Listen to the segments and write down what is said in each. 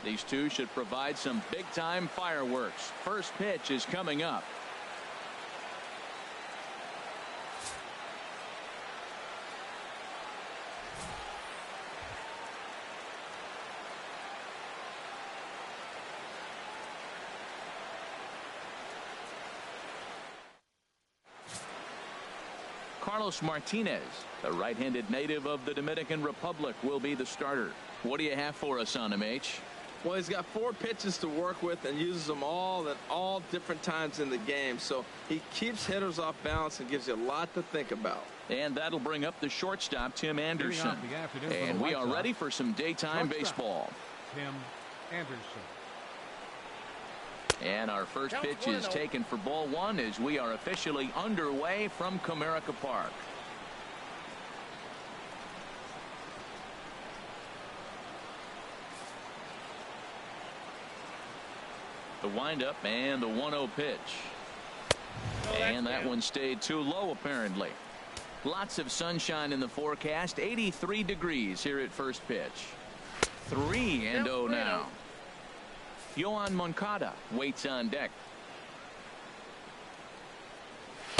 These two should provide some big-time fireworks. First pitch is coming up. Carlos Martinez, the right-handed native of the Dominican Republic, will be the starter. What do you have for us on him, H? Well, he's got 4 pitches to work with and uses them all at all different times in the game. So he keeps hitters off balance and gives you a lot to think about. And that'll bring up the shortstop, Tim Anderson. And we are ready for some daytime baseball. Tim Anderson. And our first pitch is taken for ball 1 as we are officially underway from Comerica Park. The windup and the 1-0 pitch. And that one stayed too low apparently. Lots of sunshine in the forecast. 83 degrees here at first pitch. 3-0 now. Yohan Moncada waits on deck.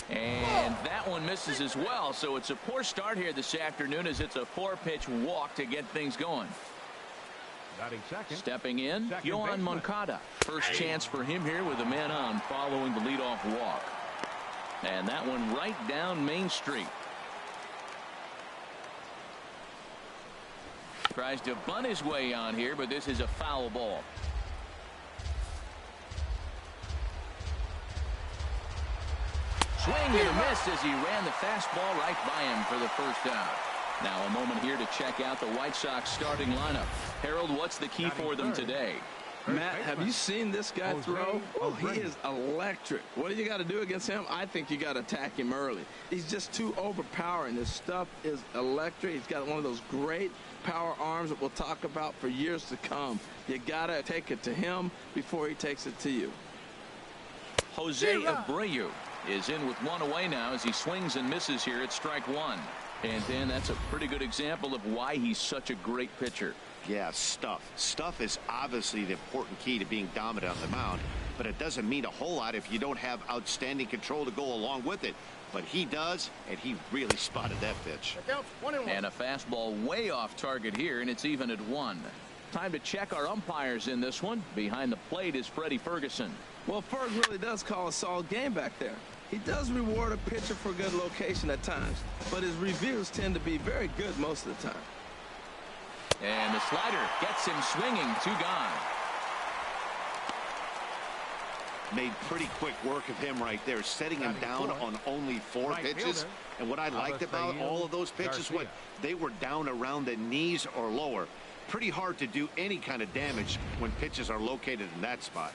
And that one misses as well. So it's a poor start here this afternoon as it's a 4-pitch walk to get things going. Stepping in, Yohan Moncada. First chance for him here with a man on following the leadoff walk. And that one right down Main Street. Tries to bunt his way on here, but this is a foul ball. Swing and a miss as he ran the fastball right by him for the first out. Now a moment here to check out the White Sox starting lineup. Harold, what's the key for them today? Matt, have you seen this guy throw? Oh, he is electric. What do you got to do against him? I think you got to attack him early. He's just too overpowering. His stuff is electric. He's got one of those great power arms that we'll talk about for years to come. You got to take it to him before he takes it to you. Jose Abreu is in with 1 away now as he swings and misses here at strike 1. And then that's a pretty good example of why he's such a great pitcher. Yeah, stuff. Stuff is obviously the important key to being dominant on the mound, but it doesn't mean a whole lot if you don't have outstanding control to go along with it. But he does, and he really spotted that pitch. And a fastball way off target here, and it's even at 1. Time to check our umpires in this one. Behind the plate is Freddie Ferguson. Well, Ferg really does call a solid game back there. He does reward a pitcher for good location at times, but his reviews tend to be very good most of the time. And the slider gets him swinging. 2 gone. Made pretty quick work of him right there, setting him down on only 4 pitches. And what I liked about all of those pitches, they were down around the knees or lower. Pretty hard to do any kind of damage when pitches are located in that spot.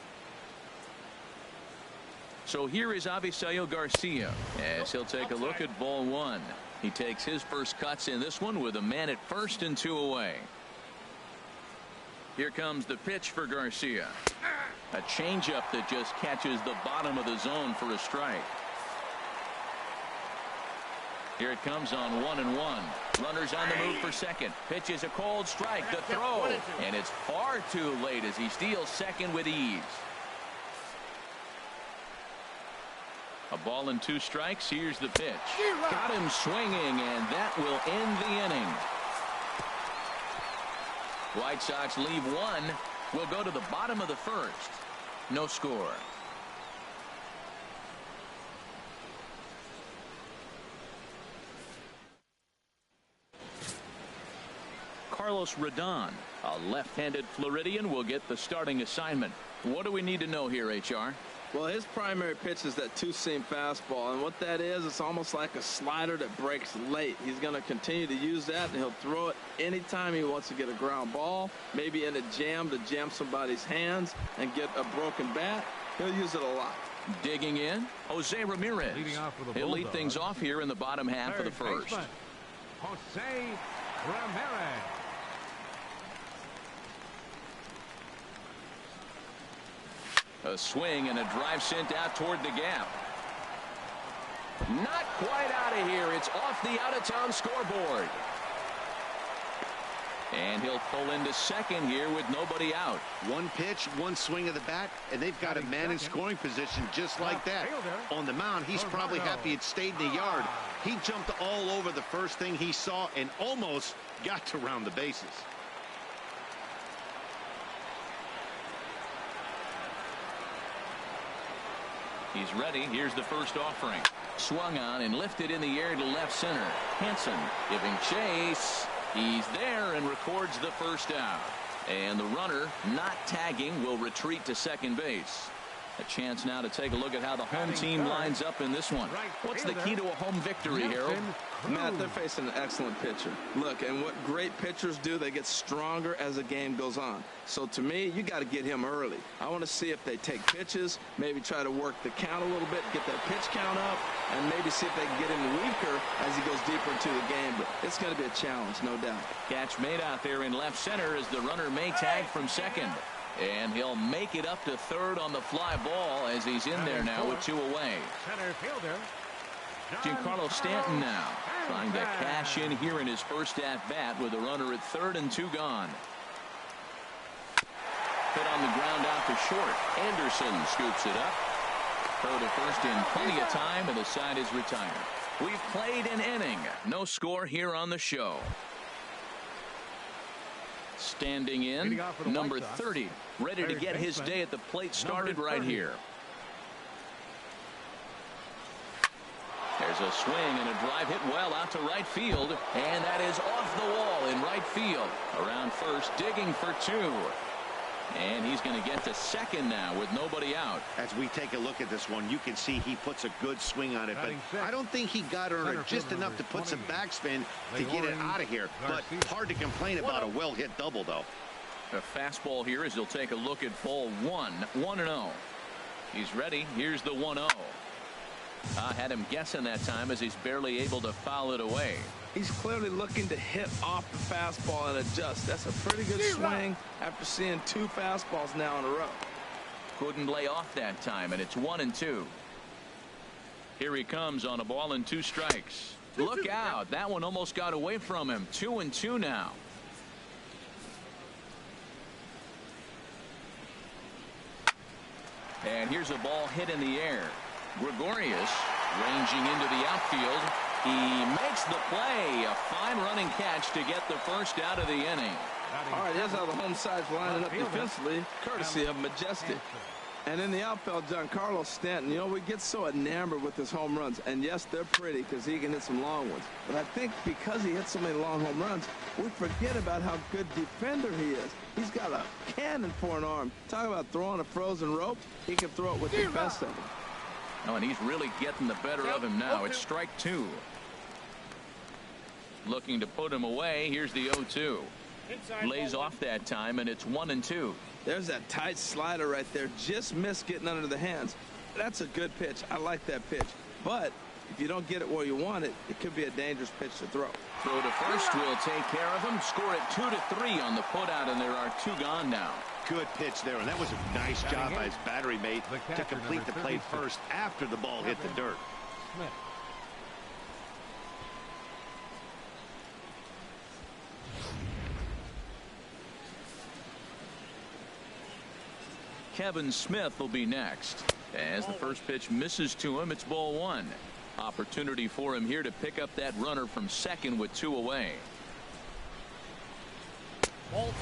So here is Avisail Garcia as he'll take a look at ball 1. He takes his first cuts in this one with a man at first and 2 away. Here comes the pitch for Garcia. A changeup that just catches the bottom of the zone for a strike. Here it comes on 1-1. Runners on the move for second. Pitch is a cold strike. The throw. And it's far too late as he steals second with ease. A ball and 2 strikes. Here's the pitch. Got him swinging, and that will end the inning. White Sox leave 1. We'll go to the bottom of the first. No score. Carlos Rodon, a left-handed Floridian, will get the starting assignment. What do we need to know here, HR? Well, his primary pitch is that 2-seam fastball, and what that is, it's almost like a slider that breaks late. He's going to continue to use that, and he'll throw it anytime he wants to get a ground ball, maybe in a jam to jam somebody's hands and get a broken bat. He'll use it a lot. Digging in, Jose Ramirez. He'll lead things off here in the bottom half of the first. Jose Ramirez. A swing and a drive sent out toward the gap. Not quite out of here. It's off the out-of-town scoreboard. And he'll pull into second here with nobody out. One pitch, one swing of the bat, and they've got a man in scoring position just like that. On the mound, he's probably happy it stayed in the yard. He jumped all over the first thing he saw and almost got to round the bases. He's ready. Here's the first offering. Swung on and lifted in the air to left center. Hanson giving chase. He's there and records the first out. And the runner, not tagging, will retreat to second base. A chance now to take a look at how the home team lines up in this one. What's the key to a home victory, Harold? Matt, they're facing an excellent pitcher. Look, and what great pitchers do, they get stronger as the game goes on. So to me, you got to get him early. I want to see if they take pitches, maybe try to work the count a little bit, get that pitch count up, and maybe see if they can get him weaker as he goes deeper into the game. But it's going to be a challenge, no doubt. Catch made out there in left center as the runner may tag from second. And he'll make it up to third on the fly ball as he's in there now with two away. Center fielder Giancarlo Stanton now trying to cash in here in his first at bat with a runner at third and two gone. Hit on the ground out to short. Anderson scoops it up. Throw to first in plenty of time, and the side is retired. We've played an inning. No score here on the show. Standing in, number 30, ready to get his day at the plate started right here. There's a swing and a drive hit well out to right field, and that is off the wall in right field. Around first, digging for two. And he's going to get to second now with nobody out. As we take a look at this one, you can see he puts a good swing on it, but I don't think he got her just enough to put some backspin to get it out of here. But hard to complain about a well-hit double, though. A fastball here as he'll take a look at ball 1-0. He's ready. Here's the 1-0. Had him guessing that time as he's barely able to foul it away. He's clearly looking to hit off the fastball and adjust. That's a pretty good swing after seeing two fastballs now in a row. Couldn't lay off that time, and it's 1-2. Here he comes on a ball and two strikes. Look out. That one almost got away from him. 2-2 now. And here's a ball hit in the air. Gregorius ranging into the outfield. He makes the play. A fine running catch to get the first out of the inning. All right, here's how the home side's lining up defensively, courtesy of Majestic. And in the outfield, Giancarlo Stanton, you know, we get so enamored with his home runs. And yes, they're pretty because he can hit some long ones. But I think because he hits so many long home runs, we forget about how good defender he is. He's got a cannon for an arm. Talk about throwing a frozen rope. He can throw it with the best of them. Oh, and he's really getting the better of him now. It's strike two. Looking to put him away. Here's the 0-2. Lays off that time, and it's 1-2. There's that tight slider right there. Just missed getting under the hands. That's a good pitch. I like that pitch. But if you don't get it where you want it, it could be a dangerous pitch to throw. Throw to first will take care of him. Score it 2-3 on the putout, and there are two gone now. Good pitch there, and that was a nice job by his battery mate to complete the play first after the ball hit the dirt. Smith. Kevin Smith will be next. As the first pitch misses to him, it's ball one. Opportunity for him here to pick up that runner from second with two away.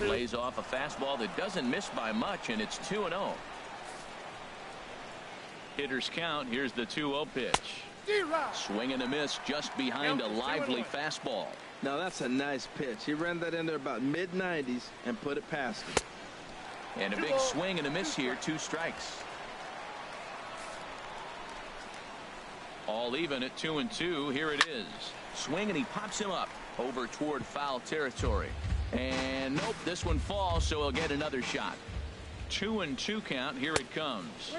Lays off a fastball that doesn't miss by much, and it's 2-0. Hitters count. Here's the 2-0 pitch. Swing and a miss just behind a lively fastball. Now that's a nice pitch. He ran that in there about mid-90s and put it past him. And a big swing and a miss here. Two strikes. All even at 2-2. Here it is. Swing and he pops him up over toward foul territory. And nope, this one falls, so he'll get another shot. 2-2 count. Here it comes.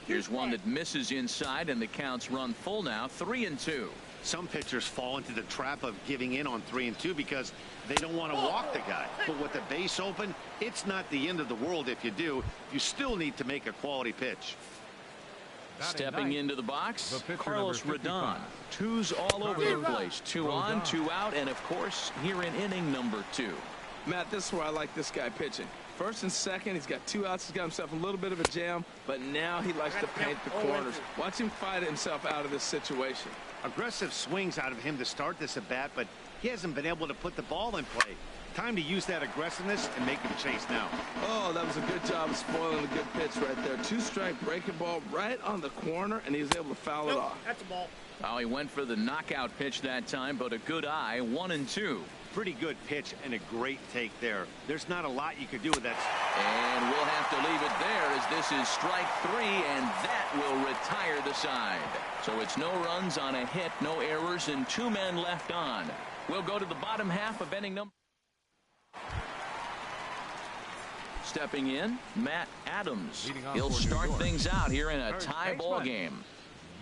Here's one that misses inside, and the counts run full now. 3-2. Some pitchers fall into the trap of giving in on 3-2 because they don't want to walk the guy. But with the base open, it's not the end of the world if you do. You still need to make a quality pitch. Stepping into the box, Carlos Rodon. Twos all over the place. 2 on, 2 out, and of course, here in inning number 2. Matt, this is where I like this guy pitching. First and second, he's got 2 outs. He's got himself a little bit of a jam, but now he likes to paint the corners. Watch him fight himself out of this situation. Aggressive swings out of him to start this at bat, but he hasn't been able to put the ball in play. Time to use that aggressiveness and make him chase now. Oh, that was a good job of spoiling a good pitch right there. 2-strike breaking ball right on the corner, and he was able to foul it off. That's a ball. Oh, he went for the knockout pitch that time, but a good eye. 1-2. Pretty good pitch and a great take there. There's not a lot you could do with that. And we'll have to leave it there as this is strike 3, and that will retire the side. So it's no runs on a hit, no errors, and 2 men left on. We'll go to the bottom half of inning number. Stepping in, Matt Adams. He'll start things out here in a tie ball game.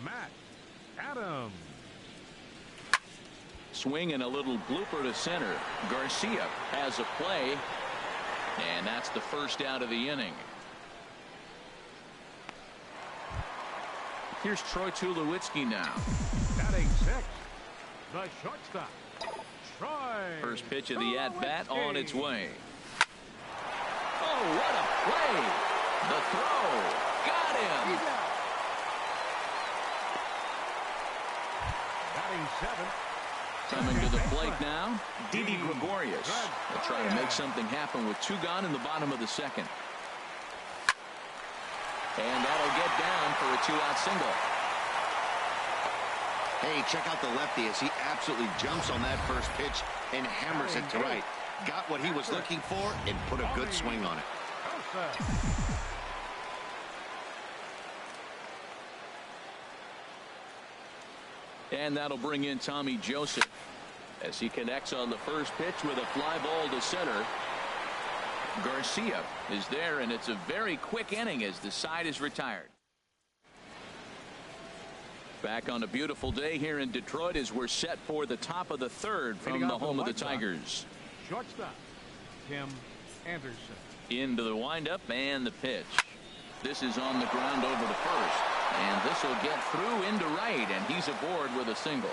Matt Adams. Swing and a little blooper to center. Garcia has a play, and that's the first out of the inning. Here's Troy Tulowitzki now. Batting 6, the shortstop, Troy. First pitch of the at-bat on its way. Oh, what a play. The throw. Got him. He's out. Batting 7. Coming to the plate now, Didi Gregorius. They'll try to make something happen with 2 gone in the bottom of the second. And that'll get down for a 2-out single. Hey, check out the lefty as he absolutely jumps on that first pitch and hammers it to right. Got what he was looking for and put a good swing on it. And that'll bring in Tommy Joseph as he connects on the first pitch with a fly ball to center. Garcia is there, and it's a very quick inning as the side is retired. Back on a beautiful day here in Detroit as we're set for the top of the third from the home of the Tigers. Shortstop, Tim Anderson. Into the windup and the pitch. This is on the ground over to first, and this will get through into right, and he's aboard with a single.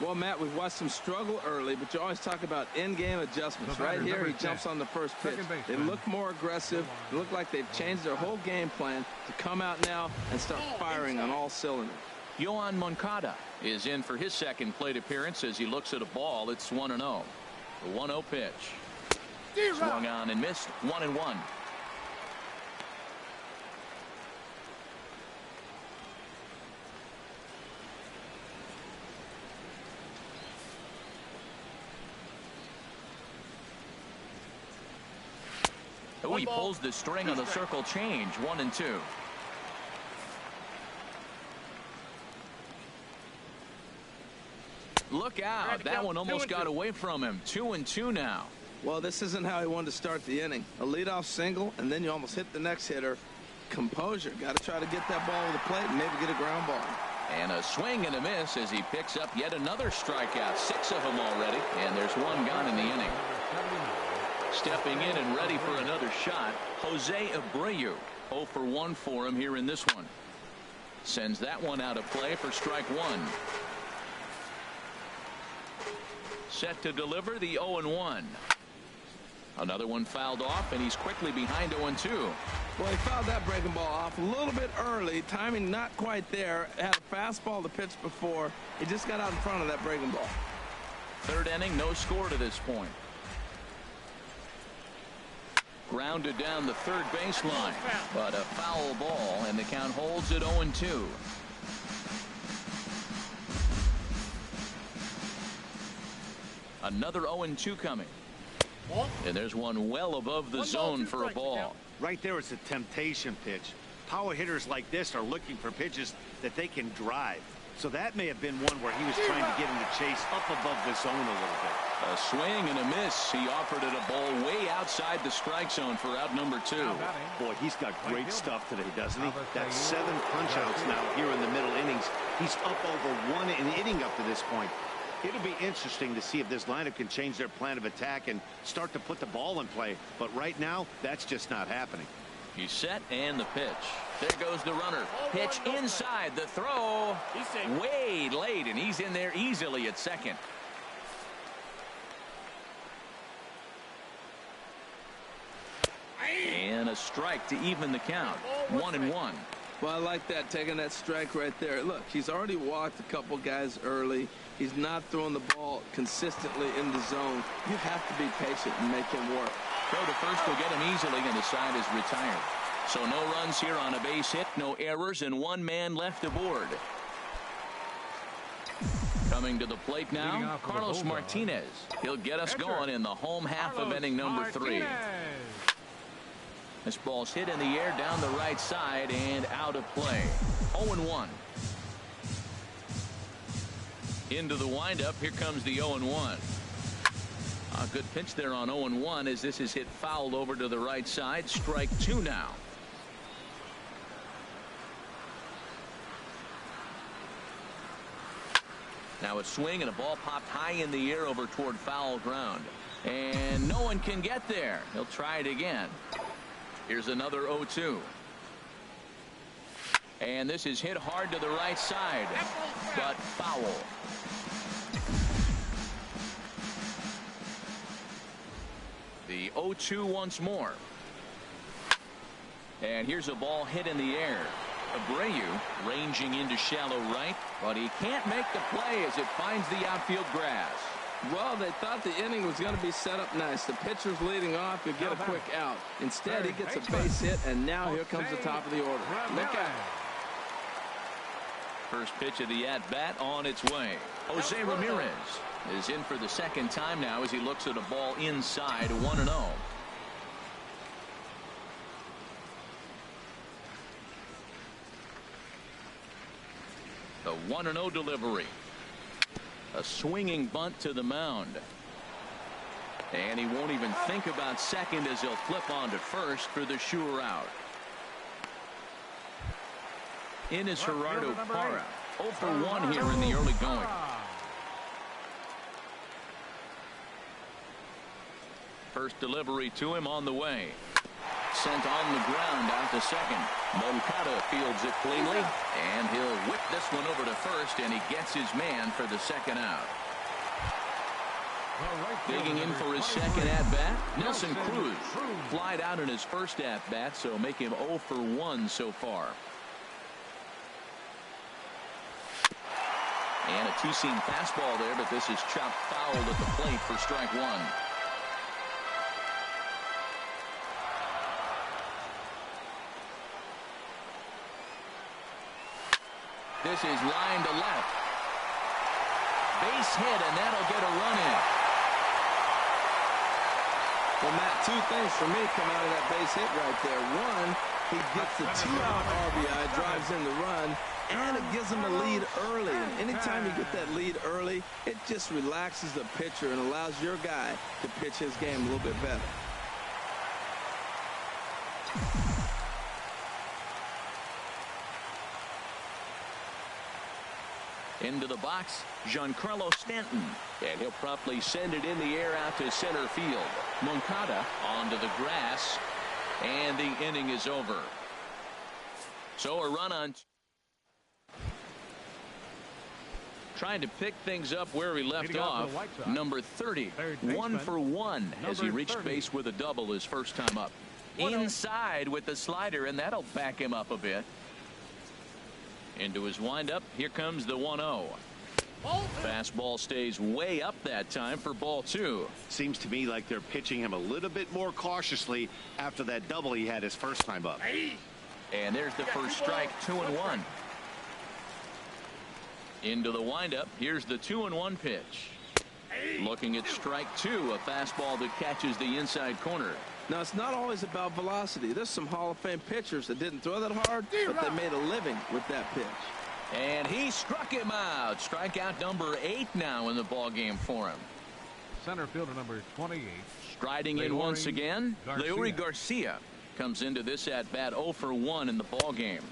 Well, Matt, we've watched him struggle early, but you always talk about in-game adjustments. Right here, he jumps on the first pitch. They look more aggressive. They look like they've changed their whole game plan to come out now and start firing on all cylinders. Yohan Moncada is in for his second plate appearance as he looks at a ball. It's 1-0. The 1-0 pitch. Swung on and missed. 1-1. Oh, he pulls the string on the circle change. 1-2. Look out. That one almost got away from him. 2-2 now. Well, this isn't how he wanted to start the inning. A leadoff single, and then you almost hit the next hitter. Composure. Got to try to get that ball to the plate and maybe get a ground ball. And a swing and a miss as he picks up yet another strikeout. 6 of them already, and there's 1 gone in the inning. Stepping in and ready for another shot, Jose Abreu. 0 for 1 for him here in this one. Sends that one out of play for strike 1. Set to deliver the 0-1. Another one fouled off, and he's quickly behind 0-2. Well, he fouled that breaking ball off a little bit early. Timing not quite there. Had a fastball to pitch before. He just got out in front of that breaking ball. Third inning, no score to this point. Grounded down the third baseline, but a foul ball, and the count holds at 0-2. Another 0-2 coming. And there's one well above the zone for a ball. Right there, it's a temptation pitch. Power hitters like this are looking for pitches that they can drive. So that may have been one where he was trying to get him to chase up above the zone a little bit. A swing and a miss. He offered it a ball way outside the strike zone for out number 2. Boy, he's got great stuff today, doesn't he? That's 7 punch-outs now here in the middle innings. He's up over 1 inning up to this point. It'll be interesting to see if this lineup can change their plan of attack and start to put the ball in play. But right now, that's just not happening. He's set, and the pitch. There goes the runner. Pitch inside. The throw way late, and he's in there easily at second. a strike to even the count. 1-1. Well, I like that, taking that strike right there. Look, he's already walked a couple guys early. He's not throwing the ball consistently in the zone. You have to be patient and make him work. Throw to first will get him easily, and the side is retired. So no runs here on a base hit, no errors, and one man left aboard. Coming to the plate now, Carlos Martinez. He'll get us going in the home half of inning number 3. This ball's hit in the air down the right side and out of play. 0-1. Into the windup. Here comes the 0-1. A good pitch there on 0-1 as this is hit foul over to the right side. Strike 2 now. Now a swing and a ball popped high in the air over toward foul ground. And no one can get there. He'll try it again. Here's another 0-2. And this is hit hard to the right side, but foul. The 0-2 once more. And here's a ball hit in the air. Abreu ranging into shallow right, but he can't make the play as it finds the outfield grass. Well, they thought the inning was going to be set up nice. The pitcher's leading off. You'll get a quick out. Instead, he gets a base hit, and now here comes the top of the order. Look out. First pitch of the at-bat on its way. Jose Ramirez is in for the second time now as he looks at a ball inside. 1-0. The 1-0 delivery. A swinging bunt to the mound. And he won't even think about second as he'll flip on to first for the sure out. In is Gerardo Parra. 0 for 1 here in the early going. First delivery to him on the way. Sent on the ground out to second. Moncada fields it cleanly, and he'll whip this one over to first, and he gets his man for the second out. Digging in for his second at-bat, Nelson Cruz flied out in his first at-bat, so make him 0 for 1 so far. And a two-seam fastball there, but this is chopped foul at the plate for strike 1. This is line to left. Base hit, and that'll get a run in. Well, Matt, two things for me come out of that base hit right there. One, he gets the 2-out RBI, drives in the run, and it gives him a lead early. And anytime you get that lead early, it just relaxes the pitcher and allows your guy to pitch his game a little bit better. Into the box, Giancarlo Stanton, and he'll promptly send it in the air out to center field. Moncada onto the grass, and the inning is over. So a run on. Trying to pick things up where he left off. Number 30, 1 for 1 as he reached base with a double his first time up. Inside with the slider, and that'll back him up a bit. Into his windup. Here comes the 1-0. Fastball stays way up that time for ball 2. Seems to me like they're pitching him a little bit more cautiously after that double he had his first time up. And there's the first strike. 2-1. Into the windup. Here's the 2-1 pitch. Looking at strike 2, a fastball that catches the inside corner. Now, it's not always about velocity. There's some Hall of Fame pitchers that didn't throw that hard, but they made a living with that pitch. And he struck him out. Strikeout number 8 now in the ball game for him. Center fielder number 28. Striding in once again, Leury Garcia comes into this at bat 0 for 1 in the ball game.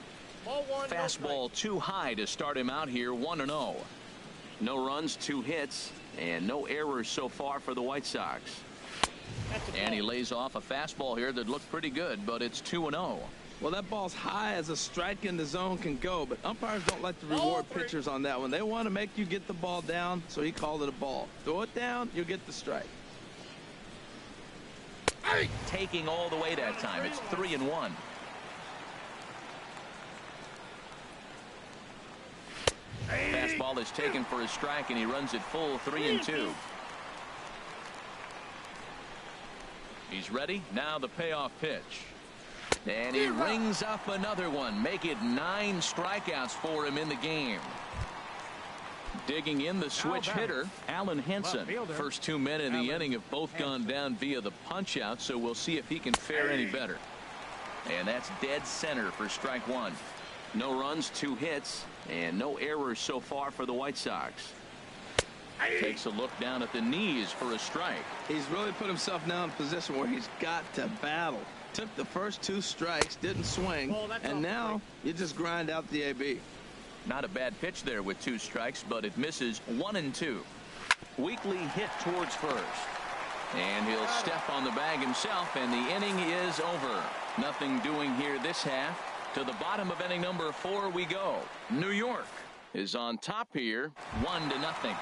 Fastball too high to start him out here. 1-0. No runs, 2 hits, and no errors so far for the White Sox. And he lays off a fastball here that looked pretty good, but it's 2-0. Well, that ball's high as a strike in the zone can go, but umpires don't like to reward pitchers on that one. They want to make you get the ball down, so he called it a ball. Throw it down, you'll get the strike. Taking all the way that time. It's 3-1. Fastball is taken for a strike, and he runs it full 3-2. He's ready. Now the payoff pitch. And he rings up another one. Make it 9 strikeouts for him in the game. Digging in the switch hitter, Alan Henson. First 2 men in the inning have both gone down via the punch out, so we'll see if he can fare any better. And that's dead center for strike 1. No runs, 2 hits, and no errors so far for the White Sox. Takes a look down at the knees for a strike. He's really put himself now in a position where he's got to battle. Took the first 2 strikes, didn't swing, and now you just grind out the AB. Not a bad pitch there with 2 strikes, but it misses 1-2. Weakly hit towards first. And he'll step on the bag himself, and the inning is over. Nothing doing here this half. To the bottom of inning number 4 we go. New York is on top here, 1-0.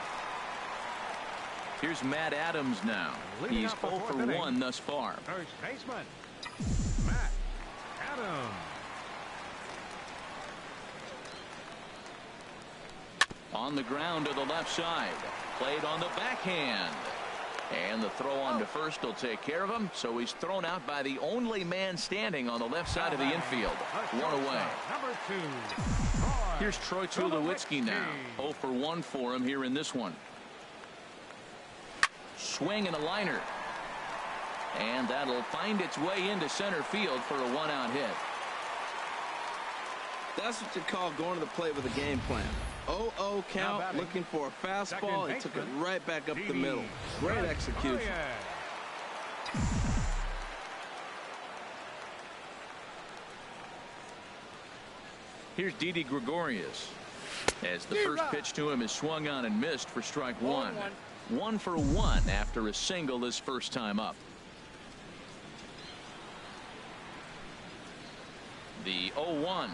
Here's Matt Adams now. He's 0 for 1 thus far. First baseman, Matt Adams. On the ground to the left side. Played on the backhand. And the throw on to first will take care of him. So he's thrown out by the only man standing on the left side of the infield. 1 away. Number 2. Here's Troy Tulowitzki now. 0 for 1 for him here in this one. Swing and a liner. And that'll find its way into center field for a 1-out hit. That's what you call going to the plate with a game plan. 0-0 count, looking for a fastball. He took it right back up the middle. Great execution. Here's Didi Gregorius. As the first pitch to him is swung on and missed for strike 1. 1 for 1 after a single his first time up. The 0-1.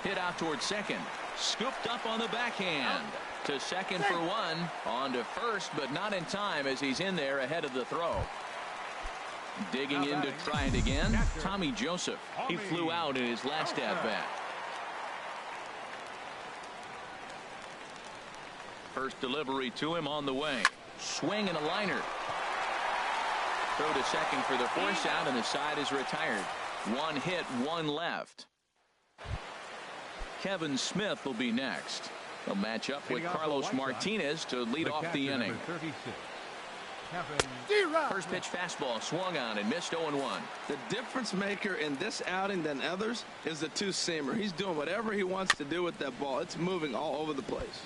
Hit out towards second. Scooped up on the backhand. To second for 1. On to first, but not in time as he's in there ahead of the throw. Digging in to try it again. Tommy Joseph. He flew out in his last at-bat. First delivery to him on the way. Swing and a liner. Throw to second for the force out, and the side is retired. 1 hit, 1 left. Kevin Smith will be next. He'll match up with Carlos Martinez to lead off the inning. First pitch fastball swung on and missed 0-1. The difference maker in this outing than others is the 2-seamer. He's doing whatever he wants to do with that ball. It's moving all over the place.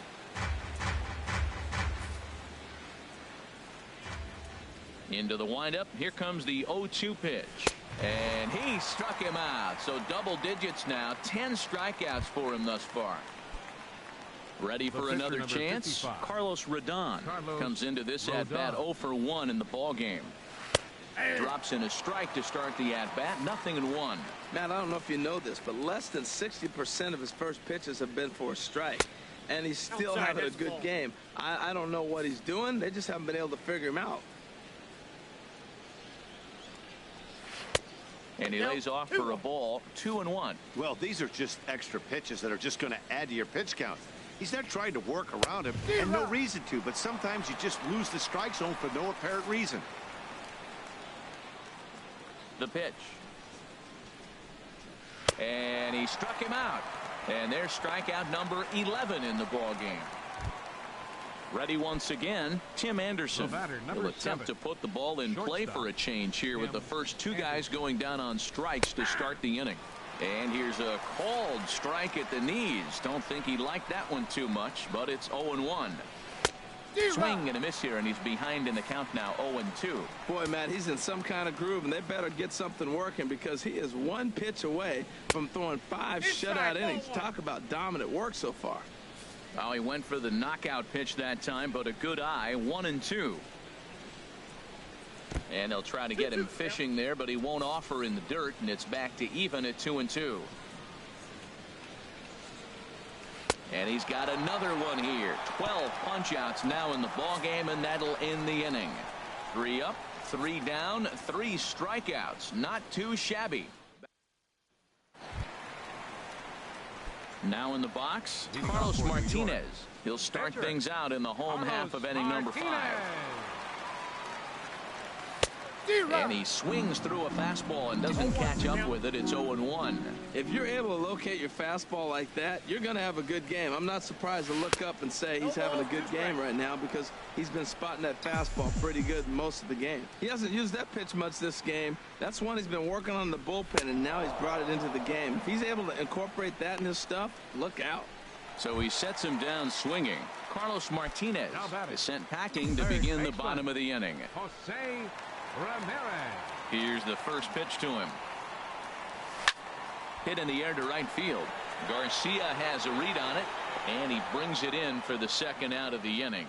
Into the windup. Here comes the 0-2 pitch. And he struck him out. So double digits now. 10 strikeouts for him thus far. Ready for another chance. 55. Carlos Rodon comes into this at-bat 0 for 1 in the ball game. Drops in a strike to start the at-bat. 0-1. Matt, I don't know if you know this, but less than 60% of his first pitches have been for a strike. And he's still having a good game. I don't know what he's doing. They just haven't been able to figure him out. And he lays off for a ball. 2-1. Well, these are just extra pitches that are just going to add to your pitch count. He's not trying to work around him, and no reason to, but sometimes you just lose the strike zone for no apparent reason. The pitch. And he struck him out. And there's strikeout number 11 in the ball game. Ready once again, Tim Anderson. He'll attempt to put the ball in play for a change here with the first 2 guys going down on strikes to start the inning. And here's a called strike at the knees. Don't think he liked that one too much, but it's 0-1. Swing and a miss here, and he's behind in the count now, 0-2. Boy, Matt, he's in some kind of groove, and they better get something working because he is 1 pitch away from throwing 5 shutout innings. Talk about dominant work so far. Well, he went for the knockout pitch that time, but a good eye, 1-2. And they'll try to get him fishing there, but he won't offer in the dirt, and it's back to even at 2-2. And he's got another one here. 12 punch-outs now in the ball game, and that'll end the inning. 3 up, 3 down, 3 strikeouts. Not too shabby. Now in the box, Carlos Martinez. He'll start things out in the home half of inning number 5. And he swings through a fastball and doesn't catch up with it. It's 0-1. If you're able to locate your fastball like that, you're going to have a good game. I'm not surprised to look up and say he's having a good game right now because he's been spotting that fastball pretty good most of the game. He hasn't used that pitch much this game. That's one he's been working on in the bullpen, and now he's brought it into the game. If he's able to incorporate that in his stuff, look out. So he sets him down swinging. Carlos Martinez is sent packing to begin the bottom of the inning. Here's the first pitch to him. Hit in the air to right field. Garcia has a read on it, and he brings it in for the second out of the inning.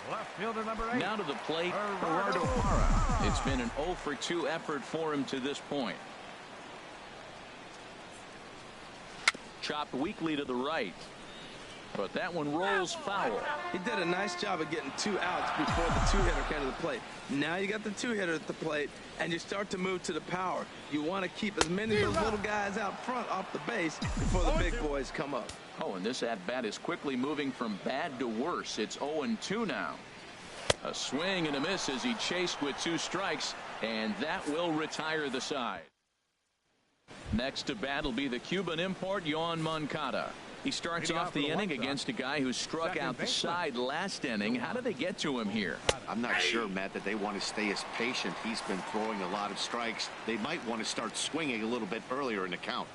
Left fielder number 8. Now to the plate, Gerardo Parra. It's been an 0-for-2 effort for him to this point. Chopped weakly to the right, but that one rolls foul. He did a nice job of getting 2 outs before the 2-hitter came to the plate. Now you got the 2-hitter at the plate, and you start to move to the power. You want to keep as many of those little guys out front off the base before the big boys come up. Oh, and this at-bat is quickly moving from bad to worse. It's 0-2 now. A swing and a miss as he chased with 2 strikes, and that will retire the side. Next to bat will be the Cuban import, Yoan Moncada. He starts off the inning against a guy who struck out the side last inning. How did they get to him here? I'm not sure, Matt, that they want to stay as patient. He's been throwing a lot of strikes. They might want to start swinging a little bit earlier in the count.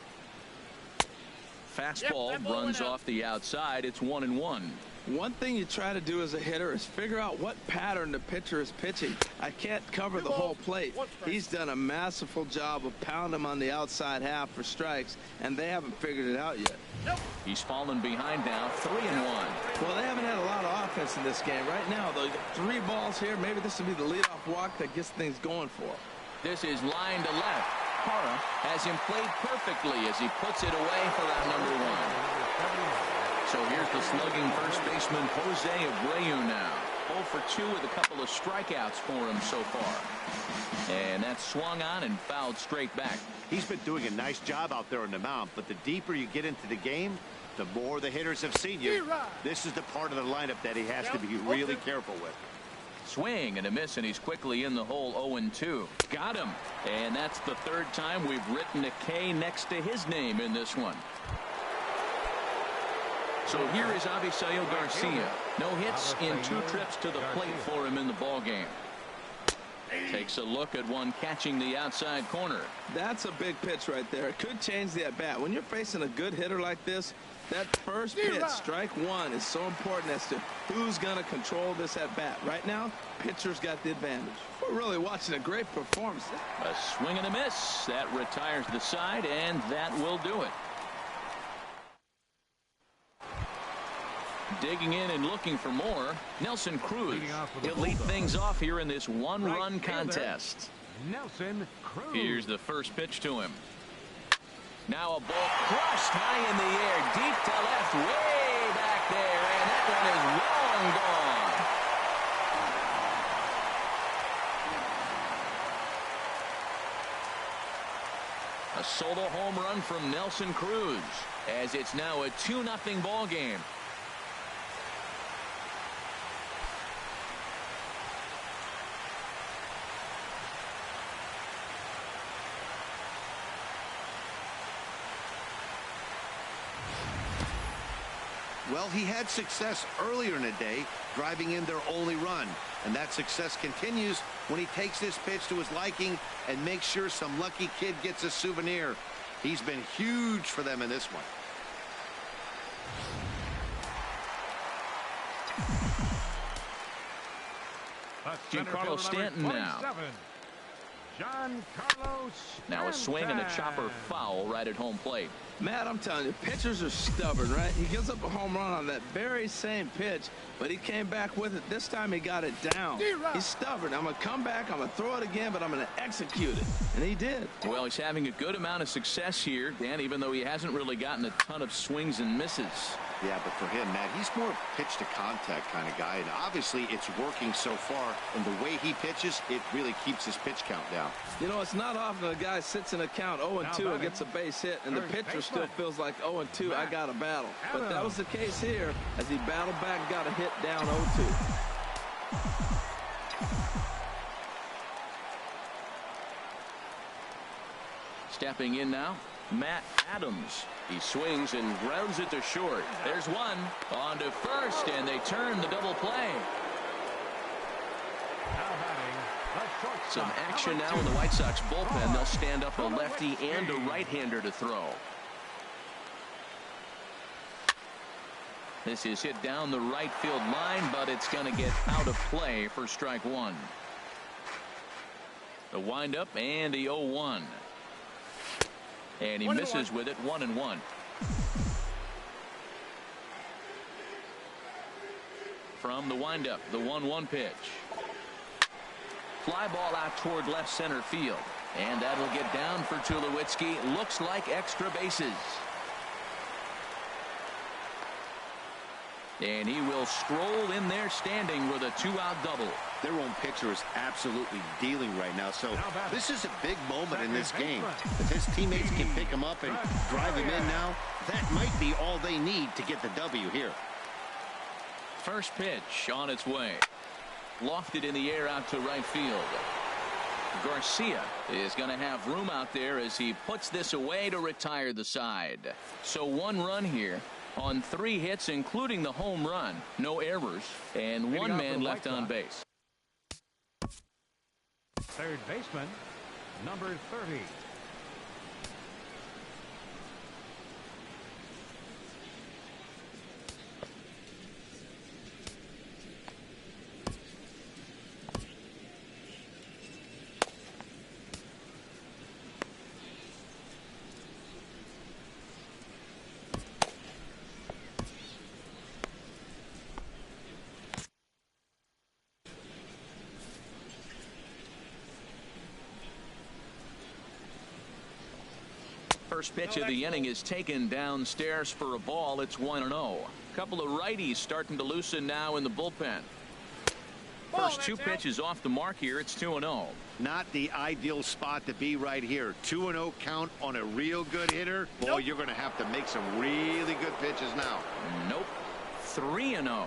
Fastball runs off the outside. It's 1-1. One thing you try to do as a hitter is figure out what pattern the pitcher is pitching. I can't cover the whole plate. He's done a masterful job of pounding him on the outside half for strikes, and they haven't figured it out yet. He's fallen behind now, 3-1. Well, they haven't had a lot of offense in this game. Right now, though, you got 3 balls here. Maybe this will be the leadoff walk that gets things going for him. This is line to left. Parra has him played perfectly as he puts it away for out number 1. So here's the slugging first baseman Jose Abreu now. 0-for-2 with a couple of strikeouts for him so far. And that's swung on and fouled straight back. He's been doing a nice job out there on the mound, but the deeper you get into the game, the more the hitters have seen you. This is the part of the lineup that he has to be really careful with. Swing and a miss, and he's quickly in the hole. 0-2. Got him. And that's the 3rd time we've written a K next to his name in this one. So here is Avisail Garcia. No hits in 2 trips to the plate for him in the ballgame. Takes a look at one catching the outside corner. That's a big pitch right there. It could change the at-bat. When you're facing a good hitter like this, that first pitch, strike 1, is so important as to who's going to control this at-bat. Right now, pitcher's got the advantage. We're really watching a great performance. A swing and a miss. That retires the side, and that will do it. Digging in and looking for more, Nelson Cruz. He'll lead things off here in this 1-run contest. Nelson Cruz. Here's the first pitch to him. Now a ball crushed high in the air, deep to left, way back there, and that one is long gone. A solo home run from Nelson Cruz, as it's now a 2-0 ball game. Well, he had success earlier in the day, driving in their only run. And that success continues when he takes this pitch to his liking and makes sure some lucky kid gets a souvenir. He's been huge for them in this one. Giancarlo Stanton now. Now a swing and a chopper foul right at home plate. Matt, I'm telling you, pitchers are stubborn, right? He gives up a home run on that very same pitch, but he came back with it. This time he got it down. He's stubborn. I'm going to come back, I'm going to throw it again, but I'm going to execute it. And he did. Well, he's having a good amount of success here, Dan, even though he hasn't really gotten a ton of swings and misses. Yeah, but for him, Matt, he's more pitch to contact kind of guy, and obviously it's working so far, and the way he pitches, it really keeps his pitch count down. You know, it's not often a guy sits in a count 0-2 and gets a base hit, and the pitcher still feels like 0-2, I got a battle. But that was the case here as he battled back and got a hit down 0-2. Stepping in now, Matt Adams. He swings and grounds it to short. There's one on to first, and they turn the double play. Some action now in the White Sox bullpen. They'll stand up a lefty and a right-hander to throw. This is hit down the right field line, but it's going to get out of play for strike one. The windup and the 0-1. And he misses with it, 1-1. From the windup, the 1-1 pitch. Fly ball out toward left center field. And that'll get down for Tulowitzki. Looks like extra bases. And he will stroll in there standing with a 2-out double. Their own pitcher is absolutely dealing right now, so this is a big moment in this game. If his teammates can pick him up and drive him in now, that might be all they need to get the W here. First pitch on its way. Lofted in the air out to right field. Garcia is going to have room out there as he puts this away to retire the side. So 1 run here on 3 hits, including the home run. No errors, and 1 man left on base. Third baseman, number 30. First pitch of the inning is taken downstairs for a ball. It's 1-0. Couple of righties starting to loosen now in the bullpen. First 2 pitches off the mark here. It's 2-0. Not the ideal spot to be right here. 2-0 count on a real good hitter. Boy, you're going to have to make some really good pitches now. Nope. 3-0.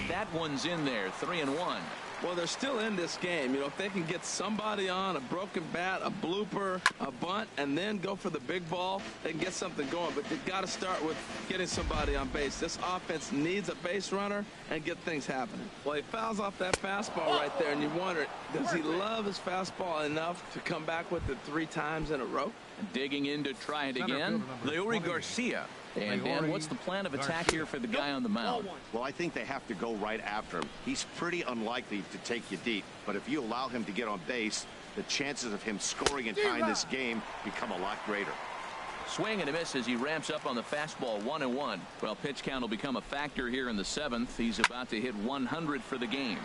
That one's in there. 3-1. Well, they're still in this game. You know, if they can get somebody on, a broken bat, a blooper, a bunt, and then go for the big ball, they can get something going. But they've got to start with getting somebody on base. This offense needs a base runner and get things happening. Well, he fouls off that fastball right there, and you wonder, does he love his fastball enough to come back with it 3 times in a row? Digging in to try it again, Leury Garcia. And Dan, what's the plan of attack here for the guy on the mound? Well, I think they have to go right after him. He's pretty unlikely to take you deep, but if you allow him to get on base, the chances of him scoring and tying this game become a lot greater. Swing and a miss as he ramps up on the fastball. 1-1. Well, pitch count will become a factor here in the 7th. He's about to hit 100 for the game.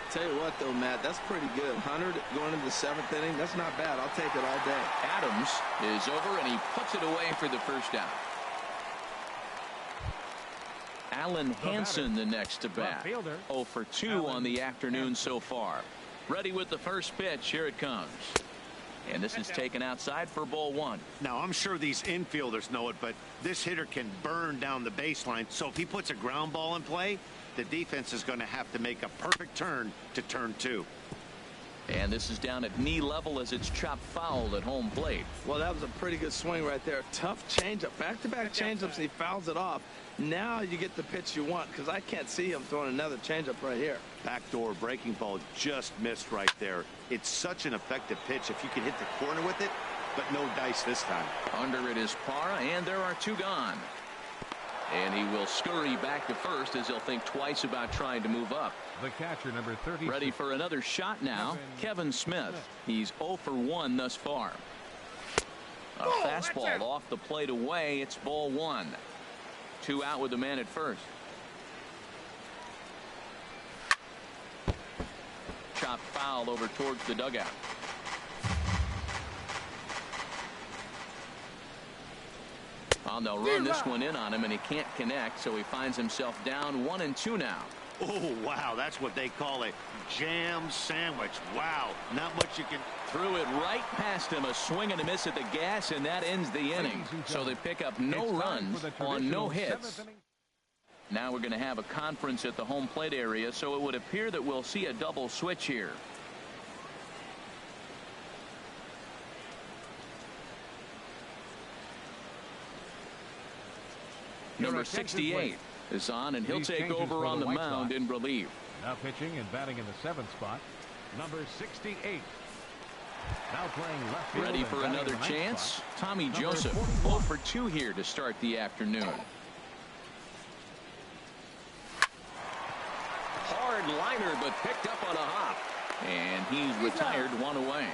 Tell you what, though, Matt, that's pretty good. 100 going into the 7th inning. That's not bad. I'll take it all day. Adams is over, and he puts it away for the first out. Alan Hansen the next to bat. 0 for 2 on the afternoon so far. Ready with the first pitch. Here it comes. And this is taken outside for ball 1. Now, I'm sure these infielders know it, but this hitter can burn down the baseline. So if he puts a ground ball in play, the defense is going to have to make a perfect turn to turn 2. And this is down at knee level as it's chopped foul at home plate. Well, that was a pretty good swing right there. Tough changeup. Back-to-back changeups, and he fouls it off. Now you get the pitch you want, because I can't see him throwing another changeup right here. Backdoor breaking ball just missed right there. It's such an effective pitch if you can hit the corner with it, but no dice this time. Under it is Parra, and there are 2 gone. And he will scurry back to first as he'll think twice about trying to move up. The catcher, number 30. Ready for another shot now. Kevin Smith. He's 0 for 1 thus far. A fastball off the plate away. It's ball 1. 2 out with the man at first. Chopped foul over towards the dugout. Well, they'll run this one in on him, and he can't connect, so he finds himself down 1-2 now. Oh, wow, that's what they call a jam sandwich. Wow, not much you can... Threw it right past him, a swing and a miss at the gas, and that ends the inning. So they pick up no runs on no hits. Now we're going to have a conference at the home plate area, so it would appear that we'll see a double switch here. Number 68 is on, and he'll take over on the mound in relief. Now pitching and batting in the 7th spot, number 68. Now playing left field. Ready for another chance? Tommy Joseph, 0 for 2 here to start the afternoon. Hard liner, but picked up on a hop. And he's retired, 1 away.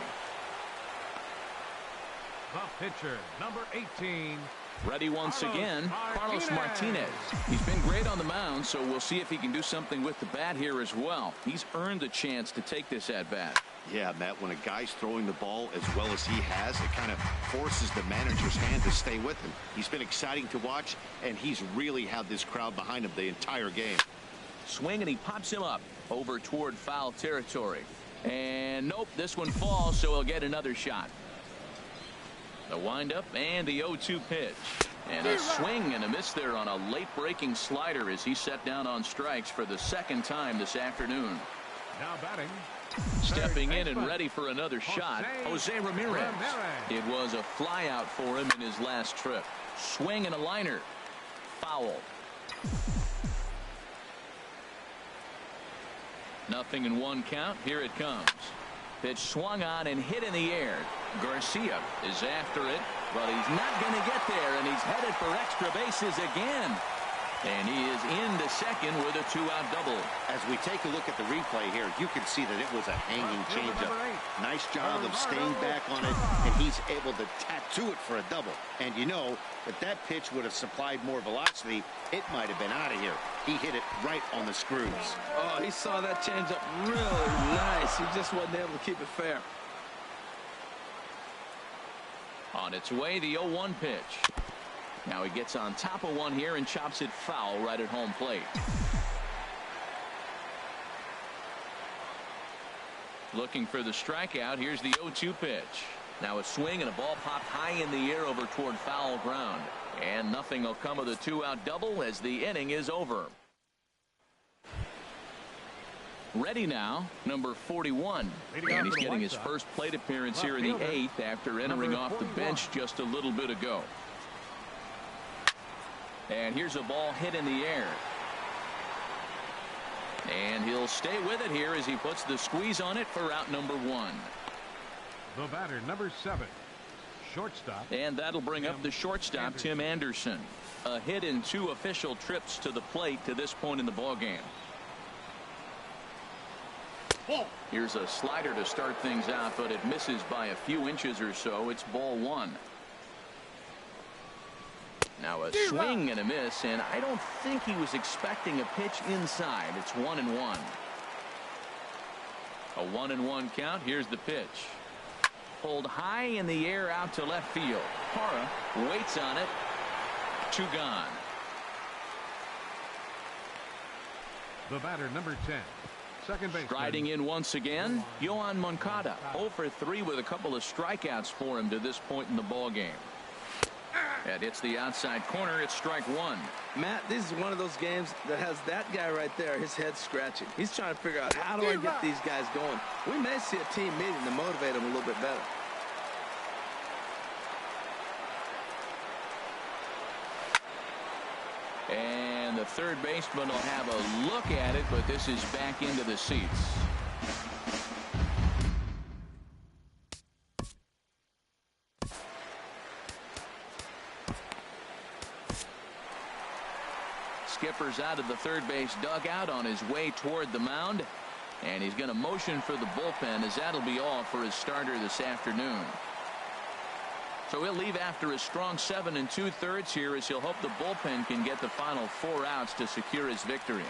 The pitcher, number 18. Ready once again, Carlos Martinez. He's been great on the mound, so we'll see if he can do something with the bat here as well. He's earned a chance to take this at-bat. Yeah, Matt, when a guy's throwing the ball as well as he has, it kind of forces the manager's hand to stay with him. He's been exciting to watch, and he's really had this crowd behind him the entire game. Swing, and he pops him up over toward foul territory. And nope, this one falls, so he'll get another shot. The windup and the 0-2 pitch. And a swing and a miss there on a late breaking slider as he set down on strikes for the 2nd time this afternoon. Now batting. Stepping in and ready for another shot, Jose Ramirez. It was a fly out for him in his last trip. Swing and a liner. Foul. 0-1 count. Here it comes. Pitch swung on and hit in the air. Garcia is after it, but he's not going to get there, and he's headed for extra bases again. And he is into second with a 2-out double. As we take a look at the replay here, you can see that it was a hanging changeup. Nice job of staying back on it, and he's able to tattoo it for a double. And you know, if that pitch would have supplied more velocity, it might have been out of here. He hit it right on the screws. Oh, he saw that changeup really nice. He just wasn't able to keep it fair. On its way, the 0-1 pitch. Now he gets on top of one here and chops it foul right at home plate. Looking for the strikeout. Here's the 0-2 pitch. Now a swing and a ball popped high in the air over toward foul ground. And nothing will come of the 2-out double as the inning is over. Ready now, number 41. And he's getting his first plate appearance here in the 8th after entering off the bench just a little bit ago. And here's a ball hit in the air. And he'll stay with it here as he puts the squeeze on it for out number 1. The batter, number 7, shortstop. And that'll bring up the shortstop, Tim Anderson. A hit in 2 official trips to the plate to this point in the ballgame. Here's a slider to start things out, but it misses by a few inches or so. It's ball 1. Now a swing and a miss, and I don't think he was expecting a pitch inside. It's 1-1. A 1-1 count. Here's the pitch. Pulled high in the air out to left field. Parra waits on it. 2 gone. The batter, number 10. Second base. Striding in once again, Yohan Moncada. 0 for 3 with a couple of strikeouts for him to this point in the ball game. And it's the outside corner. It's strike 1. Matt, this is one of those games that has that guy right there, his head scratching. He's trying to figure out, how do I get these guys going? We may see a team meeting to motivate them a little bit better. And the third baseman will have a look at it, but this is back into the seats. Skipper's out of the third base dugout on his way toward the mound, and he's going to motion for the bullpen, as that'll be all for his starter this afternoon. So he'll leave after a strong 7 2/3 here, as he'll hope the bullpen can get the final 4 outs to secure his victory.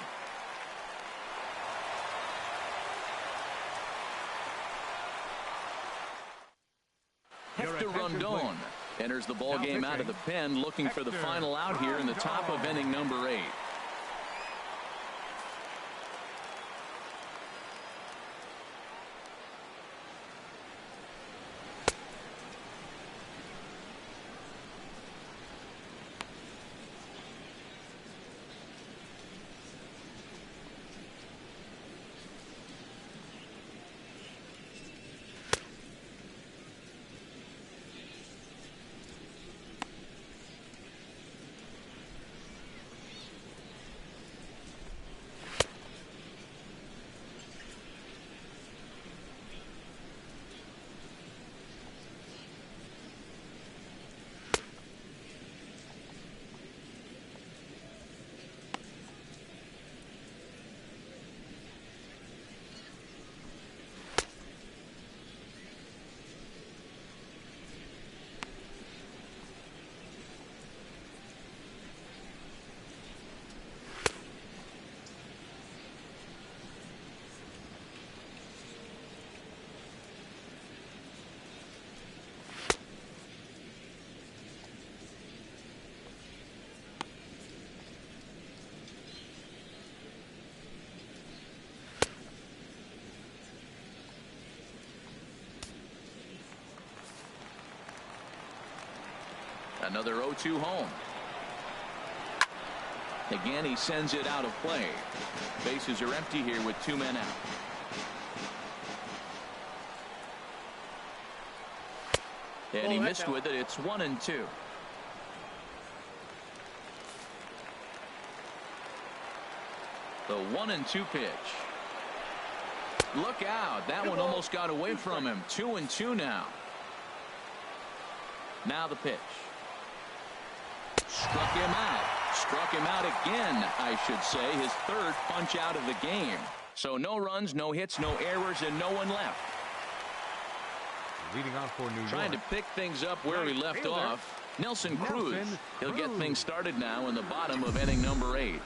Hector Rondon Enters the ball game out of the pen, looking for the final out here in the top of inning number 8. Another 0-2 home. Again, he sends it out of play. Bases are empty here with 2 men out. And he missed with it. It's 1-2. The 1-2 pitch. Look out. That one almost got away from him. 2-2 now. Now the pitch. Struck him out. Struck him out again, I should say. His 3rd punch out of the game. So no runs, no hits, no errors, and no one left. Leading off for New York. Trying to pick things up where he left off. Nelson Cruz. He'll get things started now in the bottom of inning number 8.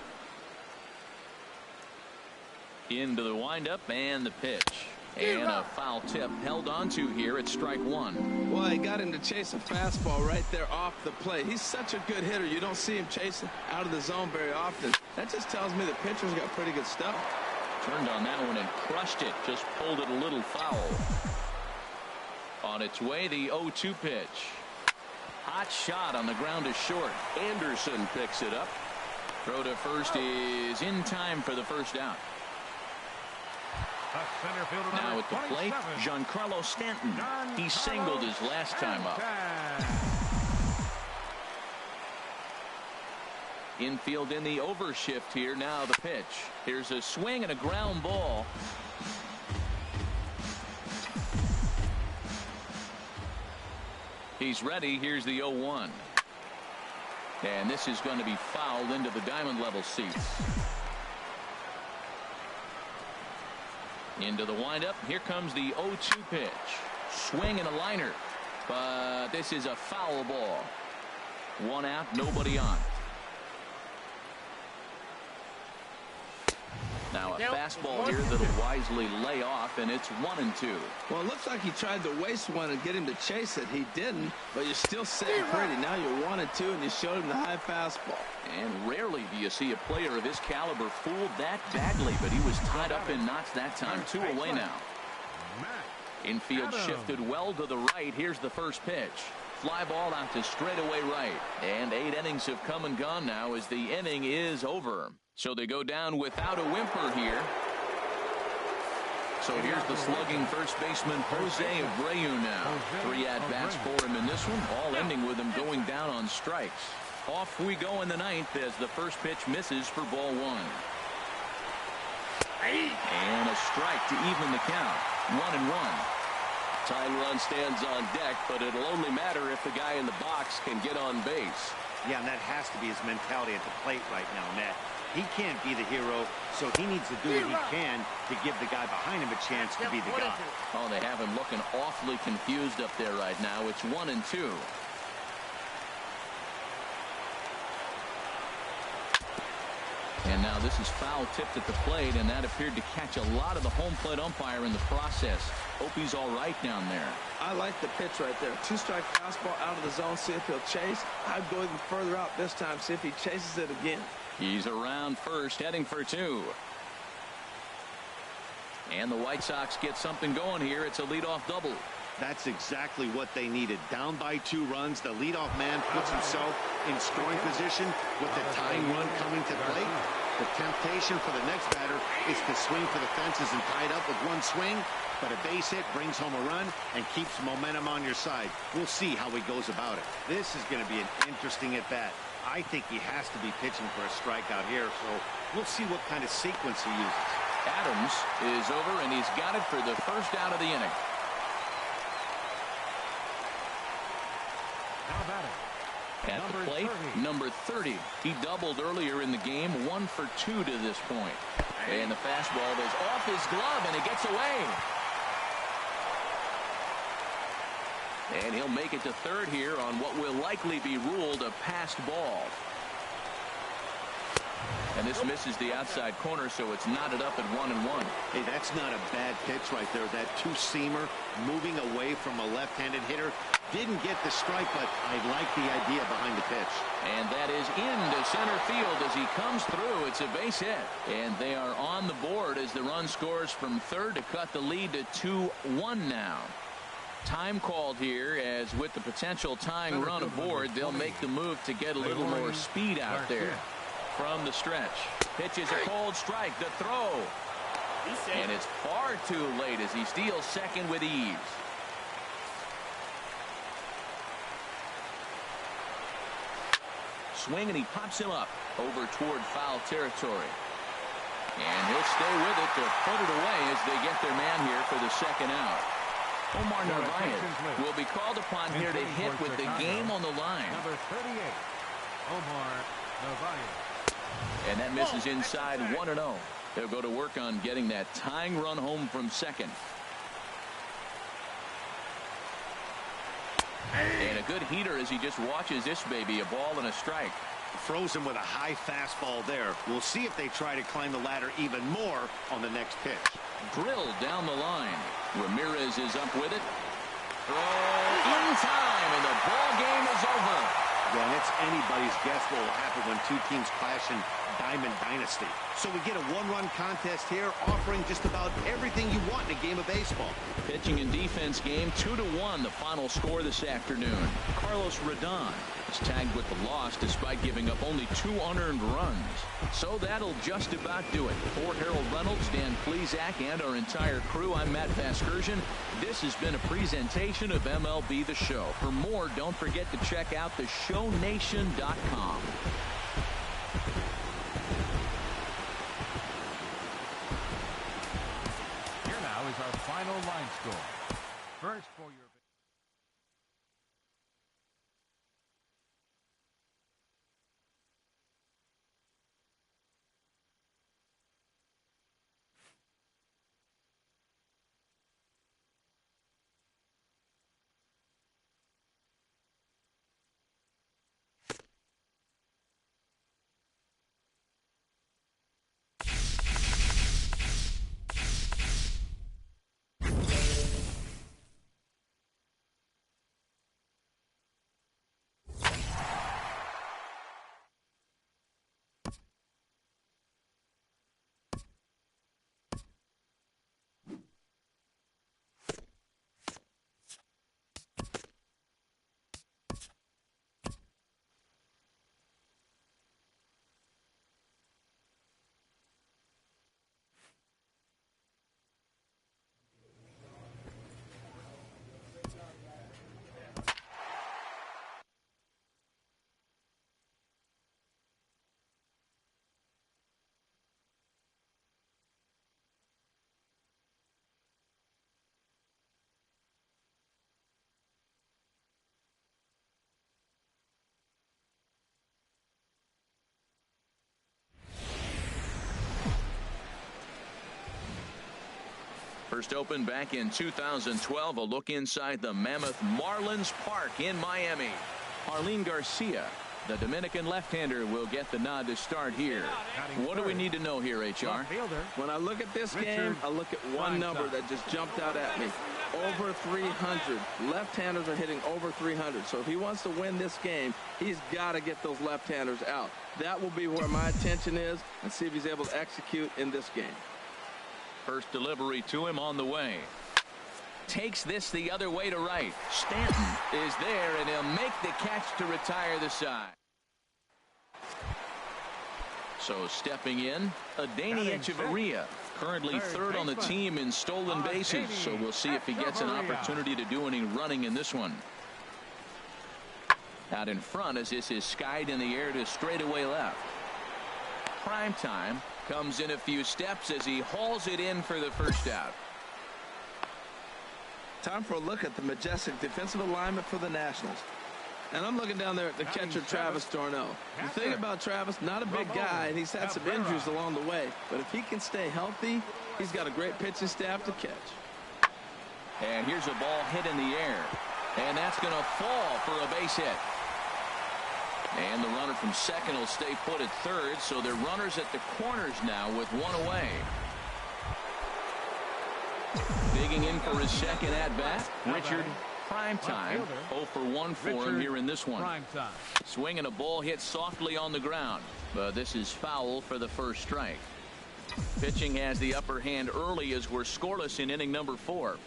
Into the windup and the pitch. And a foul tip held onto here at strike 1. Well, he got him to chase a fastball right there off the plate. He's such a good hitter. You don't see him chasing out of the zone very often. That just tells me the pitcher's got pretty good stuff. Turned on that one and crushed it. Just pulled it a little foul. On its way, the 0-2 pitch. Hot shot on the ground is short. Anderson picks it up. Throw to first is in time for the first out. Now at the plate, Giancarlo Stanton. He singled his last time up. Infield in the overshift here. Now the pitch. Here's a swing and a ground ball. He's ready. Here's the 0-1. And this is going to be fouled into the diamond level seats. Into the windup. Here comes the 0-2 pitch. Swing and a liner. But this is a foul ball. 1 out, nobody on. Now a fastball here that'll wisely lay off, and it's 1-2. Well, it looks like he tried to waste one and get him to chase it. He didn't, but you're still sitting pretty. Now you're 1-2, and you showed him the high fastball. And rarely do you see a player of his caliber fooled that badly, but he was tied up in knots that time. 2 away now. Infield shifted well to the right. Here's the first pitch. Fly ball out to straightaway right. And 8 innings have come and gone now as the inning is over. So they go down without a whimper here. So here's the slugging first baseman Jose Abreu now. 3 at-bats for him in this one, all ending with him going down on strikes. Off we go in the 9th as the first pitch misses for ball 1. And a strike to even the count. 1-1. Tying run stands on deck, but it'll only matter if the guy in the box can get on base. Yeah, and that has to be his mentality at the plate right now, Matt. He can't be the hero, so he needs to do what he can to give the guy behind him a chance to be the guy. Oh, they have him looking awfully confused up there right now. It's 1-2. And now this is foul tipped at the plate, and that appeared to catch a lot of the home plate umpire in the process. Hope he's all right down there. I like the pitch right there. 2-strike fastball out of the zone. See if he'll chase. I'd go even further out this time. See if he chases it again. He's around first, heading for 2. And the White Sox get something going here. It's a leadoff double. That's exactly what they needed. Down by 2 runs, the leadoff man puts himself in scoring position with the tying run coming to plate. The temptation for the next batter is to swing for the fences and tie it up with 1 swing, but a base hit brings home a run and keeps momentum on your side. We'll see how he goes about it. This is going to be an interesting at-bat. I think he has to be pitching for a strikeout here, so we'll see what kind of sequence he uses. Adams is over, and he's got it for the first out of the inning. At the plate, number 30. He doubled earlier in the game, 1 for 2 to this point. And the fastball is off his glove, and it gets away. And he'll make it to third here on what will likely be ruled a passed ball. And this misses the outside corner, so it's knotted up at 1-1. Hey, that's not a bad pitch right there. That 2-seamer moving away from a left-handed hitter. Didn't get the strike, but I like the idea behind the pitch. And that is into center field as he comes through. It's a base hit. And they are on the board as the run scores from third to cut the lead to 2-1 now. Time called here, as with the potential tying run aboard, they'll make the move to get a little more speed out there. From the stretch. Pitches a cold strike. The throw. And it's far too late as he steals second with ease. Swing, and he pops him up over toward foul territory. And he'll stay with it to put it away as they get their man here for the second out. Omar Narvaez will be called upon here to hit with the game on the line. Number 38, Omar Narvaez. And that misses inside 1-0. They'll go to work on getting that tying run home from second. And a good heater as he just watches this baby, a ball and a strike. Throws him with a high fastball there. We'll see if they try to climb the ladder even more on the next pitch. Drilled down the line. Ramirez is up with it. Throw in time, and the ball game is over. Again, it's anybody's guess what will happen when 2 teams clash in Diamond Dynasty. So we get a 1-run contest here, offering just about everything you want in a game of baseball. Pitching and defense game, 2-1, the final score this afternoon. Carlos Rodon is tagged with the loss despite giving up only 2 unearned runs. So that'll just about do it. For Harold Reynolds, Dan Plesac, and our entire crew, I'm Matt Vasgersian. This has been a presentation of MLB The Show. For more, don't forget to check out theshownation.com. Here now is our final line score. First for your... First opened back in 2012, a look inside the Mammoth Marlins Park in Miami. Arlene Garcia The Dominican left-hander will get the nod to start here. What do we need to know here, HR? When I look at this game, I look at one number that just jumped out at me. Over 300. Left-handers are hitting over 300. So if he wants to win this game, he's got to get those left-handers out. That will be where my attention is, and see if he's able to execute in this game. First delivery to him on the way. Takes this the other way to right. Stanton is there, and he'll make the catch to retire the side. So stepping in, Adeiny Echeverria, currently third on the team in stolen bases. So we'll see if he gets an opportunity to do any running in this one. Out in front as this is skied in the air to straightaway left. Primetime comes in a few steps as he hauls it in for the first out. Time for a look at the majestic defensive alignment for the Nationals. And I'm looking down there at the catcher, Travis d'Arnaud. The thing about Travis, not a big guy, and he's had some injuries along the way. But if he can stay healthy, he's got a great pitching staff to catch. And here's a ball hit in the air. And that's going to fall for a base hit. And the runner from second will stay put at third, so they're runners at the corners now with one away. Digging in for his second at-bat, Richard Primetime. 0 for 1 for him here in this one. Swinging a ball hit softly on the ground. But this is foul for the first strike. Pitching has the upper hand early as we're scoreless in inning number 4.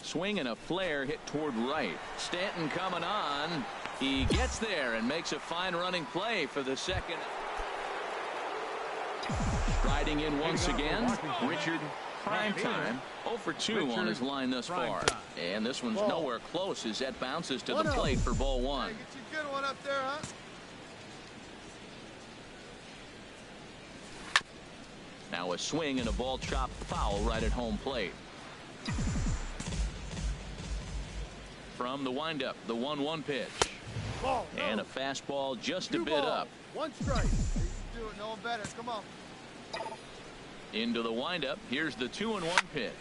Swinging a flare hit toward right. Stanton coming on. He gets there and makes a fine running play for the second. Striding in once again, Richard Primetime. 0 for 2 on his line thus far. And this one's nowhere close as that bounces to the plate for ball 1. Get you a good one up there, huh? Now a swing and a ball chopped foul right at home plate. From the windup, the 1-1 pitch. And a fastball just a bit up. 1 strike. You can do it. No one better. Come on. Into the windup. Here's the 2-1 pitch.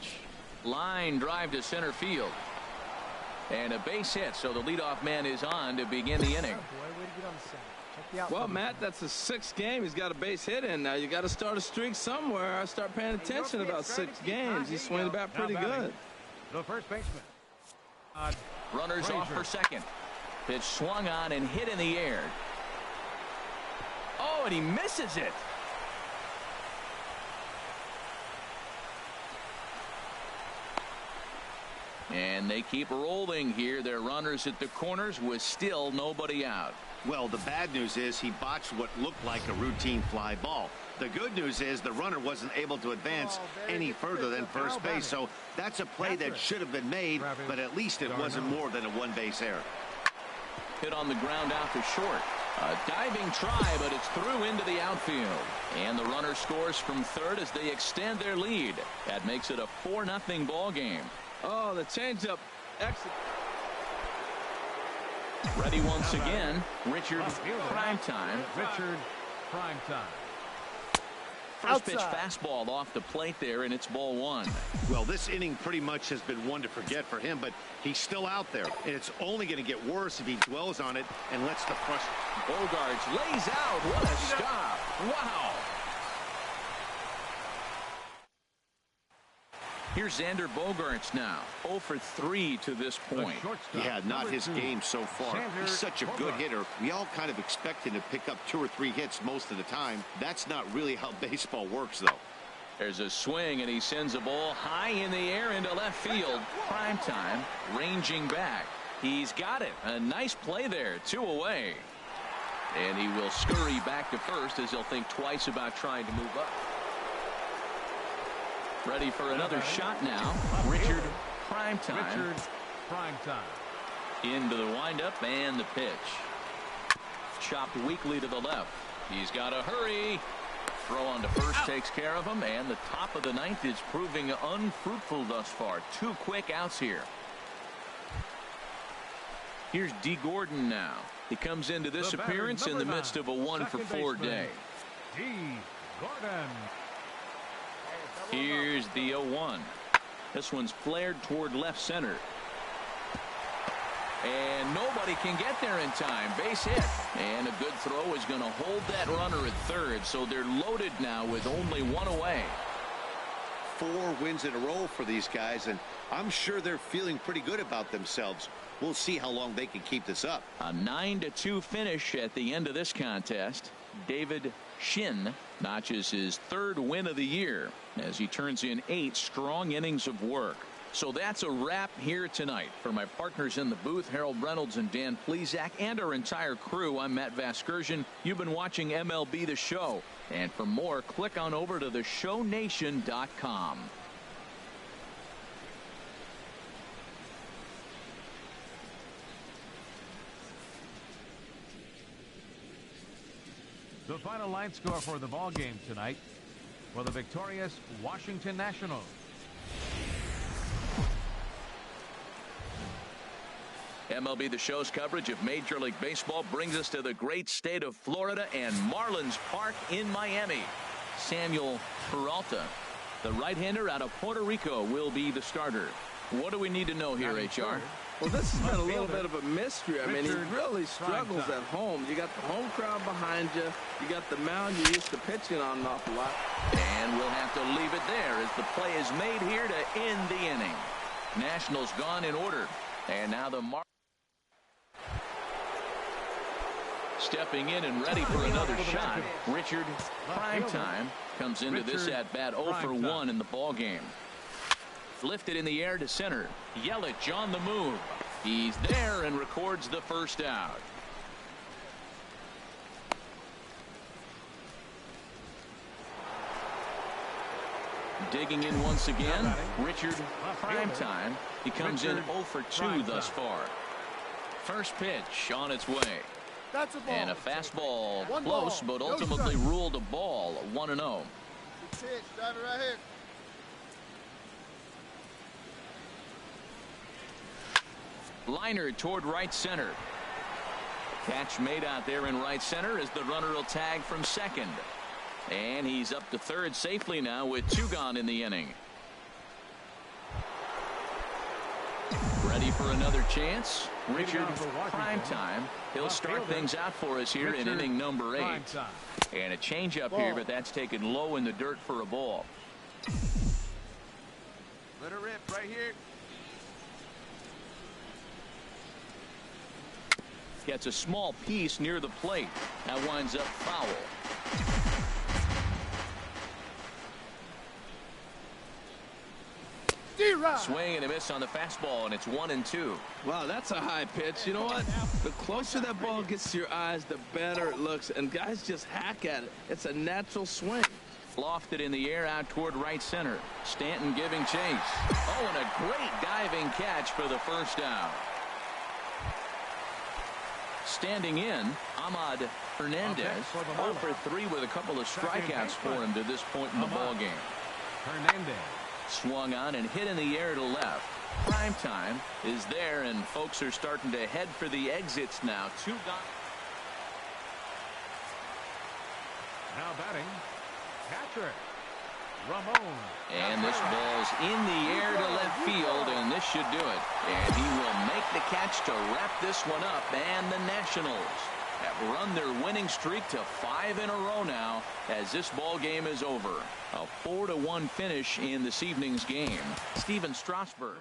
Line drive to center field. And a base hit, so the leadoff man is on to begin the inning. Well, Matt, that's the 6th game. He's got a base hit in now. You got to start a streak somewhere. I start paying attention about 6 games. He's swinging the bat pretty good. The first baseman. Runners off for second. Pitch swung on and hit in the air. Oh, and he misses it. And they keep rolling here. Their runners at the corners with still nobody out. Well, the bad news is he botched what looked like a routine fly ball. The good news is the runner wasn't able to advance any further than first base. So that's a play that should have been made, but at least it wasn't more than a one-base error. Hit on the ground out to short. A diving try, but it's through into the outfield. And the runner scores from third as they extend their lead. That makes it a 4-0 ball game. Oh, the changeup. Excellent. Ready once again, Richard Primetime. Richard Primetime. First pitch fastball off the plate there, and it's ball 1. Well, this inning pretty much has been one to forget for him, but he's still out there, and it's only going to get worse if he dwells on it and lets the frustration. Bogarts lays out. What a stop. Wow. Here's Xander Bogarts now. 0 for 3 to this point. Yeah, not his game so far. He's such a good hitter. We all kind of expect him to pick up 2 or 3 hits most of the time. That's not really how baseball works, though. There's a swing, and he sends a ball high in the air into left field. Primetime ranging back. He's got it. A nice play there. 2 away. And he will scurry back to first as he'll think twice about trying to move up. Ready for another shot now. Richard Primetime. Richard Primetime. Into the windup and the pitch. Chopped weakly to the left. He's got to hurry. Throw on to first takes care of him, and the top of the 9th is proving unfruitful thus far. 2 quick outs here. Here's D. Gordon now. He comes into this appearance in the midst of a 1 for 4 day. D. Gordon. Here's the 0-1. This one's flared toward left center. And nobody can get there in time. Base hit. And a good throw is going to hold that runner at third. So they're loaded now with only one away. 4 wins in a row for these guys, and I'm sure they're feeling pretty good about themselves. We'll see how long they can keep this up. A 9-2 finish at the end of this contest. David Shin notches his 3rd win of the year as he turns in 8 strong innings of work. So that's a wrap here tonight. For my partners in the booth, Harold Reynolds and Dan Plesac, and our entire crew, I'm Matt Vasgersian. You've been watching MLB The Show. And for more, click on over to theshownation.com. The final line score for the ball game tonight for the victorious Washington Nationals. MLB The Show's coverage of Major League Baseball brings us to the great state of Florida and Marlins Park in Miami. Samuel Peralta, the right-hander out of Puerto Rico, will be the starter. What do we need to know here, HR? Well, this has been a little bit of a mystery. I mean, he really struggles at home. You got the home crowd behind you. You got the mound you're used to pitching on an awful lot. And we'll have to leave it there as the play is made here to end the inning. Nationals gone in order. And now the Marlins stepping in and ready for another shot. Richard Primetime comes into this at-bat 0 for 1 in the ballgame. Lifted in the air to center. Yelich on the move. He's there and records the first out. Digging in once again, Richard Primetime. He comes in 0 for 2 thus far. First pitch on its way. That's a ball. And a fastball One close, ball. but No ultimately strike. ruled a ball. 1-0. Pitch, drive it right here. Liner toward right center. Catch made out there in right center as the runner will tag from second. And he's up to third safely now with 2 gone in the inning. Ready for another chance. Richard Primetime. He'll start things out for us here in inning number 8. And a changeup here, but that's taken low in the dirt for a ball. Let her rip right here. Gets a small piece near the plate. That winds up foul. Swing and a miss on the fastball, and it's 1-2. Wow, that's a high pitch. You know what? The closer that ball gets to your eyes, the better it looks. And guys just hack at it. It's a natural swing. Lofted in the air out toward right center. Stanton giving chase. Oh, and a great diving catch for the first out. Standing in, Ahmad Hernandez, 0 for 3 with a couple of strikeouts for him to this point in the ballgame. Hernandez. Swung on and hit in the air to left. Primetime is there, and folks are starting to head for the exits now. 2 gone. Now batting, catcher Ramon. And this ball's in the air to left field, and this should do it. And he will make the catch to wrap this one up, and the Nationals have run their winning streak to 5 in a row now as this ball game is over. A 4-1 finish in this evening's game. Steven Strasburg.